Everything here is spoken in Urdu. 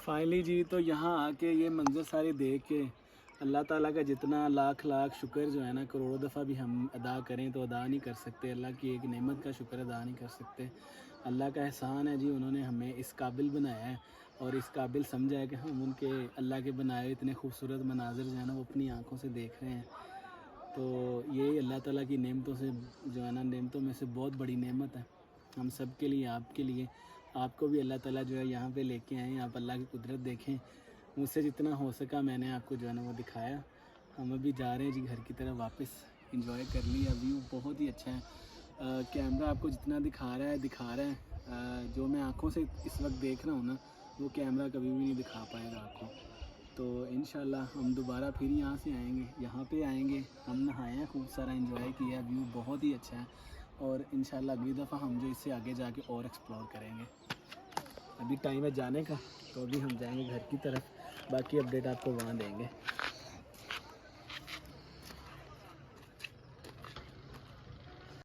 فائنلی جی تو یہاں آ کے یہ منظر سارے دیکھ کے اللہ تعالیٰ کا جتنا لاکھ لاکھ شکر جو ہے نا کروڑوں دفعہ بھی ہم ادا کریں تو ادا نہیں کر سکتے. اللہ کی ایک نعمت کا شکر ادا نہیں کر سکتے. اللہ کا احسان ہے جی, انہوں نے ہمیں اس قابل بنایا ہے اور اس قابل سمجھا ہے کہ ہم ان کے اللہ کے بنائے اتنے خوبصورت مناظر جو ہے نا وہ اپنی آنکھوں سے دیکھ رہے ہیں. تو یہ اللہ تعالیٰ کی نعمتوں سے جو ہے نا نعمتوں میں سے بہت بڑی نعمت ہے ہم سب کے لیے, آپ کے لیے. آپ کو بھی اللہ تعالیٰ جو ہے یہاں پہ لے کے آئیں, آپ اللہ کی قدرت دیکھیں. مجھ سے جتنا ہو سکا میں نے آپ کو جو ہے نا وہ دکھایا. ہم ابھی جا رہے ہیں جی گھر کی طرف واپس. انجوائے کر لیا, ویو بہت ہی اچھا ہے. کیمرہ آپ کو جتنا دکھا رہا ہے جو میں آنکھوں سے اس وقت دیکھ رہا ہوں نا وہ کیمرہ کبھی بھی نہیں دکھا پائے گا آپ کو. تو انشاءاللہ ہم دوبارہ پھر یہاں سے آئیں گے, یہاں پہ آئیں گے. ہم نہائے ہیں, خوب سارا انجوائے کیا, ویو بہت ہی اچھا ہے. اور انشاءاللہ اگلی دفعہ ہم جو اس سے آگے جا کے اور ایکسپلور کریں گے. ابھی ٹائم ہے جانے کا تو ابھی ہم جائیں گے گھر کی طرف, باقی اپڈیٹ آپ کو وہاں دیں گے.